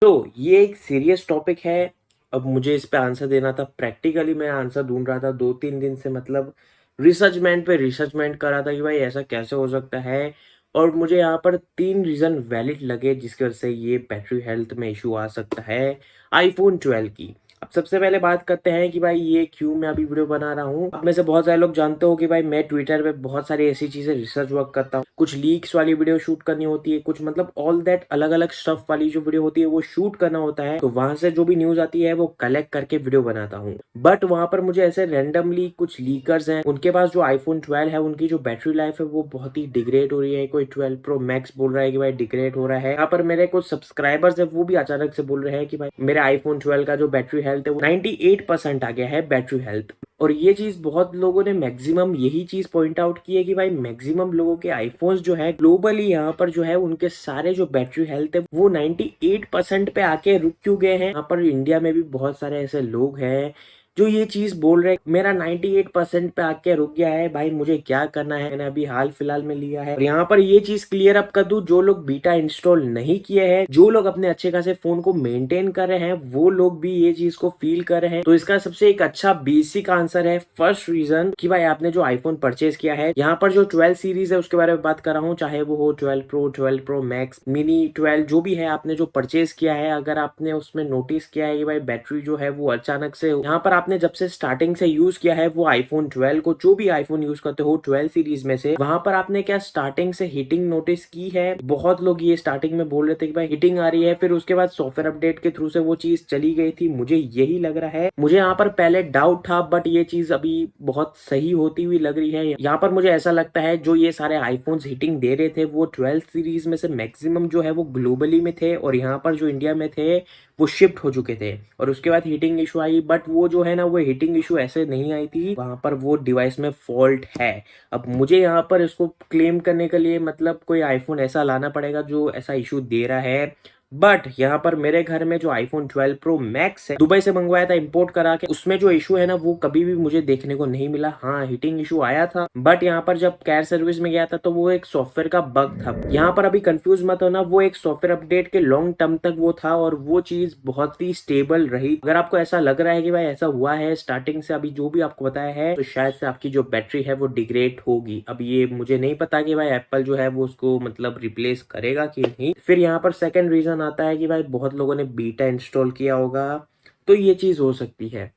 तो ये एक सीरियस टॉपिक है। अब मुझे इस पे आंसर देना था। प्रैक्टिकली मैं आंसर ढूंढ रहा था 2-3 दिन से, मतलब रिसर्चमेंट पे रिसर्चमेंट कर रहा था कि भाई ऐसा कैसे हो सकता है। और मुझे यहाँ पर 3 रीज़न वैलिड लगे जिसकी वजह से ये बैटरी हेल्थ में इशू आ सकता है आईफ़ोन 12 की। अब सबसे पहले बात करते हैं कि भाई ये क्यों मैं अभी वीडियो बना रहा हूँ। आप में से बहुत सारे लोग जानते हो कि भाई मैं ट्विटर पे बहुत सारी ऐसी चीज़ें रिसर्च वर्क करता हूँ। कुछ लीक्स वाली वीडियो शूट करनी होती है, कुछ मतलब ऑल दैट अलग-अलग स्टफ वाली जो वीडियो होती है वो शूट करना होता है। तो वहां से जो भी न्यूज़ आती है वो कलेक्ट करके वीडियो बनाता हूँ। बट वहां पर मुझे ऐसे रैंडमली कुछ लीकर्स हैं, उनके पास जो आईफोन 12 है उनकी जो बैटरी लाइफ है वो बहुत ही डिग्रेड हो रही है। कोई 12 प्रो मैक्स बोल रहा है कि भाई डिग्रेड हो रहा है। यहाँ पर मेरे कुछ सब्सक्राइबर्स है वो भी अचानक से बोल रहे हैं कि भाई मेरे आईफोन 12 का जो बैटरी हेल्थ है वो 98% आ गया है बैटरी हेल्थ। और ये चीज बहुत लोगों ने मैक्सिमम यही चीज पॉइंट आउट की है कि भाई मैक्सिमम लोगों के आईफोन्स जो है ग्लोबली यहाँ पर जो है उनके सारे जो बैटरी हेल्थ है वो 98% पे आके रुक क्यों गए हैं। यहाँ पर इंडिया में भी बहुत सारे ऐसे लोग हैं जो ये चीज बोल रहे हैं मेरा 98% पे आके रुक गया है, भाई मुझे क्या करना है। मैंने अभी हाल फिलहाल में लिया है और यहाँ पर ये चीज क्लियर अप कर दूं, जो लोग बीटा इंस्टॉल नहीं किए हैं, जो लोग अपने अच्छे खासे फोन को मेंटेन कर रहे हैं, वो लोग भी ये चीज को फील कर रहे हैं। तो इसका सबसे एक अच्छा बेसिक आंसर है फर्स्ट रीजन कि भाई आपने जो आईफोन परचेज किया है, यहाँ पर जो 12 सीरीज है उसके बारे में बात कर रहा हूँ, चाहे वो हो 12 प्रो, 12 प्रो मैक्स, मिनी 12, जो भी है आपने जो परचेज किया है, अगर आपने उसमें नोटिस किया है कि भाई बैटरी जो है वो अचानक से यहाँ पर आपने जब से स्टार्टिंग से यूज किया है वो आईफोन 12 को, जो भी आईफोन यूज करते हो 12 सीरीज में से, वहां पर आपने क्या स्टार्टिंग से हीटिंग नोटिस की है। बहुत लोग ये स्टार्टिंग में बोल रहे थे कि भाई हीटिंग आ रही है, फिर उसके बाद सॉफ्टवेयर अपडेट के थ्रू से वो चीज चली गई थी। मुझे यही लग रहा है, मुझे यहाँ पर पहले डाउट था बट ये चीज अभी बहुत सही होती हुई लग रही है। यहाँ पर मुझे ऐसा लगता है जो ये सारे आईफोन्स हीटिंग दे रहे थे वो 12 सीरीज में से मैक्सिमम जो है वो ग्लोबली में थे और यहाँ पर जो इंडिया में थे वो शिफ्ट हो चुके थे और उसके बाद हीटिंग इशू आई। बट वो जो है ना वो हीटिंग इशू ऐसे नहीं आई थी, वहां पर वो डिवाइस में फॉल्ट है। अब मुझे यहाँ पर इसको क्लेम करने के लिए मतलब कोई आईफोन ऐसा लाना पड़ेगा जो ऐसा इशू दे रहा है। बट यहाँ पर मेरे घर में जो आईफोन 12 प्रो मैक्स है, दुबई से मंगवाया था इंपोर्ट करा के, उसमें जो इशू है ना वो कभी भी मुझे देखने को नहीं मिला। हाँ हीटिंग इशू आया था बट यहाँ पर जब केयर सर्विस में गया था तो वो एक सॉफ्टवेयर का बग था। यहाँ पर अभी कंफ्यूज मत होना, वो एक सॉफ्टवेयर अपडेट के लॉन्ग टर्म तक वो था और वो चीज बहुत ही स्टेबल रही। अगर आपको ऐसा लग रहा है कि भाई ऐसा हुआ है स्टार्टिंग से अभी जो भी आपको बताया है, तो शायद से आपकी जो बैटरी है वो डिग्रेड होगी। अब ये मुझे नहीं पता कि भाई एप्पल जो है वो उसको मतलब रिप्लेस करेगा कि नहीं। फिर यहाँ पर सेकंड रीजन आता है कि भाई बहुत लोगों ने बीटा इंस्टॉल किया होगा, तो ये चीज हो सकती है।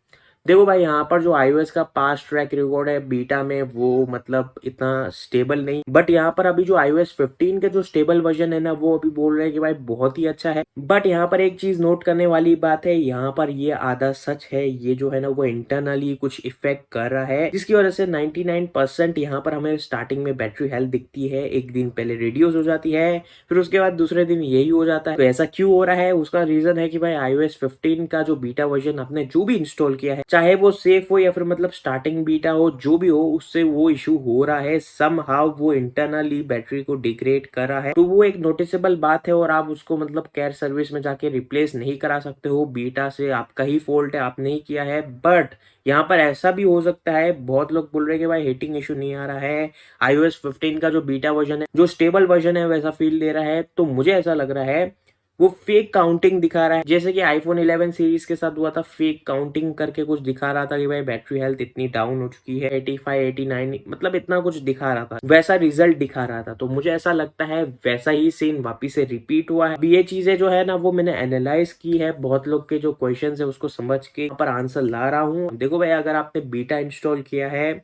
देखो भाई यहाँ पर जो iOS का पास्ट ट्रैक रिकॉर्ड है बीटा में वो मतलब इतना स्टेबल नहीं, बट यहाँ पर अभी जो iOS 15 के जो स्टेबल वर्जन है ना वो अभी बोल रहे हैं कि भाई बहुत ही अच्छा है। बट यहाँ पर एक चीज नोट करने वाली बात है, यहाँ पर ये आधा सच है, ये जो है ना वो इंटरनली कुछ इफेक्ट कर रहा है जिसकी वजह से 99% यहाँ पर हमें स्टार्टिंग में बैटरी हेल्थ दिखती है, एक दिन पहले रिड्यूस हो जाती है, फिर उसके बाद दूसरे दिन यही हो जाता है। तो ऐसा क्यों हो रहा है, उसका रीजन है कि भाई iOS 15 का जो बीटा वर्जन आपने जो भी इंस्टॉल किया है, चाहे वो सेफ हो या फिर मतलब स्टार्टिंग बीटा हो, जो भी हो उससे वो इशू हो रहा है। समहाउ वो इंटरनली बैटरी को डिग्रेड कर रहा है, तो वो एक नोटिसेबल बात है और आप उसको मतलब केयर सर्विस में जाके रिप्लेस नहीं करा सकते हो। बीटा से आपका ही फॉल्ट है, आपने ही किया है। बट यहाँ पर ऐसा भी हो सकता है, बहुत लोग बोल रहे हैं कि भाई हीटिंग इशू नहीं आ रहा है, iOS 15 का जो बीटा वर्जन है जो स्टेबल वर्जन है वैसा फील दे रहा है। तो मुझे ऐसा लग रहा है वो फेक काउंटिंग दिखा रहा है, जैसे कि आईफोन 11 सीरीज के साथ हुआ था, फेक काउंटिंग करके कुछ दिखा रहा था कि भाई बैटरी हेल्थ इतनी डाउन हो चुकी है 85 89, मतलब इतना कुछ दिखा रहा था, वैसा रिजल्ट दिखा रहा था। तो मुझे ऐसा लगता है वैसा ही सीन वापिस से रिपीट हुआ है। अब ये चीजें जो है ना वो मैंने एनालाइज की है, बहुत लोग के जो क्वेश्चन है उसको समझ के पर आंसर ला रहा हूँ। देखो भाई अगर आपने बीटा इंस्टॉल किया है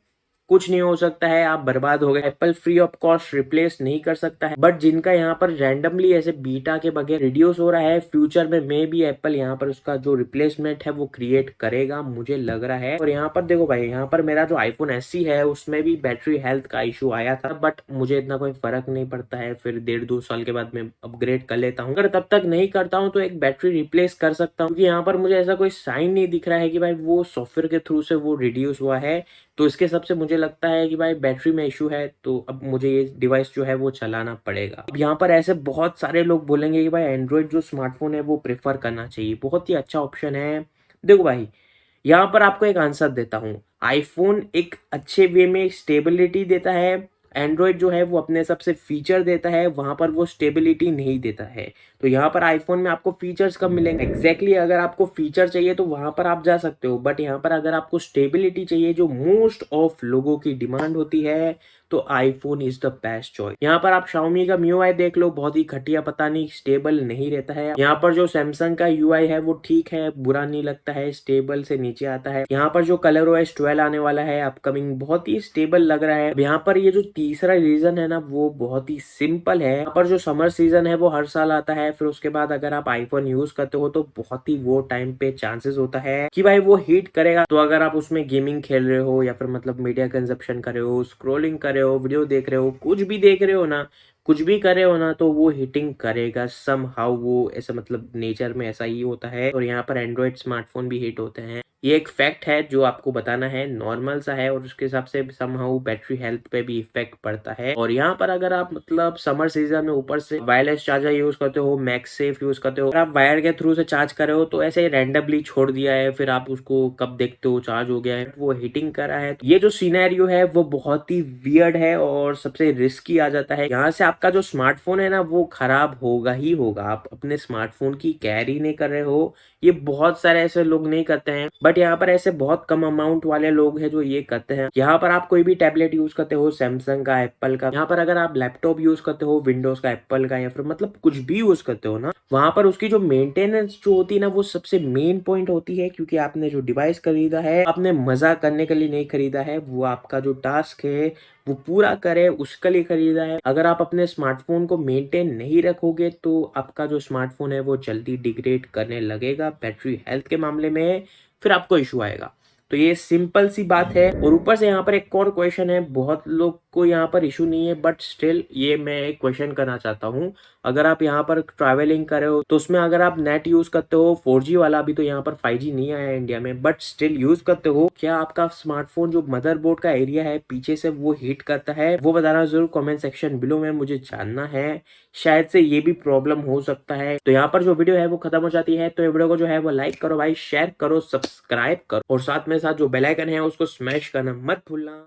कुछ नहीं हो सकता है, आप बर्बाद हो गए। Apple free of cost replace नहीं कर सकता है, बट जिनका यहाँ पर रैंडमली ऐसे बीटा के बगैर रिड्यूस हो रहा है, फ्यूचर में मे बी एप्पल यहाँ पर उसका जो रिप्लेसमेंट है वो क्रिएट करेगा, मुझे लग रहा है। और यहाँ पर देखो भाई यहाँ पर मेरा जो आईफोन SE है उसमें भी बैटरी हेल्थ का इशू आया था, बट मुझे इतना कोई फर्क नहीं पड़ता है, फिर 1.5-2 साल के बाद मैं अपग्रेड कर लेता हूँ। अगर तब तक नहीं करता हूँ तो एक बैटरी रिप्लेस कर सकता हूँ, क्योंकि यहाँ पर मुझे ऐसा कोई साइन नहीं दिख रहा है कि भाई वो सॉफ्टवेयर के थ्रू से वो रिड्यूस हुआ है। तो इसके हिसाब से मुझे लगता है कि भाई बैटरी में इशू है, तो अब मुझे ये डिवाइस जो है वो चलाना पड़ेगा। अब यहाँ पर ऐसे बहुत सारे लोग बोलेंगे कि भाई एंड्रॉइड जो स्मार्टफोन है वो प्रेफर करना चाहिए, बहुत ही अच्छा ऑप्शन है। देखो भाई यहाँ पर आपको एक आंसर देता हूँ, आईफोन एक अच्छे वे में स्टेबिलिटी देता है, एंड्रॉइड जो है वो अपने हिसाब से फीचर देता है, वहां पर वो स्टेबिलिटी नहीं देता है। तो यहाँ पर आईफोन में आपको फीचर्स कम मिलेंगे। एग्जैक्टली अगर आपको फीचर चाहिए तो वहां पर आप जा सकते हो, बट यहाँ पर अगर आपको स्टेबिलिटी चाहिए जो मोस्ट ऑफ लोगों की डिमांड होती है, तो iPhone is the best choice. यहाँ पर आप Xiaomi का MIUI देख लो, बहुत ही घटिया, पता नहीं स्टेबल नहीं रहता है। यहाँ पर जो सैमसंग का UI है वो ठीक है, बुरा नहीं लगता है, स्टेबल से नीचे आता है। यहाँ पर जो ColorOS 12 आने वाला है अपकमिंग, बहुत ही स्टेबल लग रहा है। यहाँ पर ये जो तीसरा रीजन है ना वो बहुत ही सिंपल है। यहाँ पर जो समर सीजन है वो हर साल आता है, फिर उसके बाद अगर आप आईफोन यूज करते हो तो बहुत ही वो टाइम पे चांसेस होता है कि भाई वो हीट करेगा। तो अगर आप उसमें गेमिंग खेल रहे हो या फिर मतलब मीडिया कंजप्शन कर रहे हो, स्क्रोलिंग कर रहे हो, वीडियो देख रहे हो, कुछ भी देख रहे हो ना, कुछ भी करे हो ना, तो वो हिटिंग करेगा सम हाउ। वो ऐसा मतलब नेचर में ऐसा ही होता है। और यहाँ पर एंड्रॉइड स्मार्टफोन भी हिट होते हैं, ये एक फैक्ट है जो आपको बताना है, नॉर्मल सा है। और उसके हिसाब से समहाउ बैटरी हेल्थ पे भी इफेक्ट पड़ता है। और यहाँ पर अगर आप मतलब समर सीजन में ऊपर से वायरलेस चार्जर यूज करते हो, मैक्सेफ यूज करते हो, और आप वायर के थ्रू से चार्ज कर रहे हो, तो ऐसे रैंडमली छोड़ दिया है, फिर आप उसको कब देखते हो चार्ज हो गया है, वो हीटिंग कर रहा है, तो ये जो सिनेरियो है वो बहुत ही वियर्ड है और सबसे रिस्की आ जाता है। यहाँ से आपका जो स्मार्टफोन है ना वो खराब होगा ही होगा। आप अपने स्मार्टफोन की केयर ही नहीं कर रहे हो, ये बहुत सारे ऐसे लोग नहीं करते हैं, बट यहाँ पर ऐसे बहुत कम अमाउंट वाले लोग हैं जो ये करते हैं। यहाँ पर आप कोई भी टैबलेट यूज करते हो, सैमसंग का, एप्पल का, यहाँ पर अगर आप लैपटॉप यूज करते हो, विंडोज का, एप्पल का, या फिर मतलब कुछ भी यूज करते हो ना, वहां पर उसकी जो मेंटेनेंस जो होती है ना वो सबसे मेन पॉइंट होती है। क्योंकि आपने जो डिवाइस खरीदा है आपने मजा करने के लिए नहीं खरीदा है, वो आपका जो टास्क है वो पूरा करे उसके लिए खरीदा है। अगर आप अपने स्मार्टफोन को मेंटेन नहीं रखोगे तो आपका जो स्मार्टफोन है वो जल्दी डिग्रेड करने लगेगा बैटरी हेल्थ के मामले में, फिर आपको इशू आएगा। तो ये सिंपल सी बात है। और ऊपर से यहाँ पर एक और क्वेश्चन है, बहुत लोग को यहाँ पर इशू नहीं है, बट स्टिल ये मैं एक क्वेश्चन करना चाहता हूँ। अगर आप यहाँ पर ट्रैवलिंग कर रहे हो तो उसमें अगर आप नेट यूज करते हो 4G वाला, अभी तो यहाँ पर 5G नहीं आया है इंडिया में, बट स्टिल यूज करते हो, क्या आपका स्मार्टफोन जो मदरबोर्ड का एरिया है पीछे से वो हीट करता है? वो बताना जरूर कमेंट सेक्शन बिलो में, मुझे जानना है। शायद से ये भी प्रॉब्लम हो सकता है। तो यहाँ पर जो वीडियो है वो खत्म हो जाती है, तो ये वीडियो को जो है वो लाइक करो भाई, शेयर करो, सब्सक्राइब करो, और साथ में साथ जो बेल आइकन है उसको स्मैश करना मत भूलना।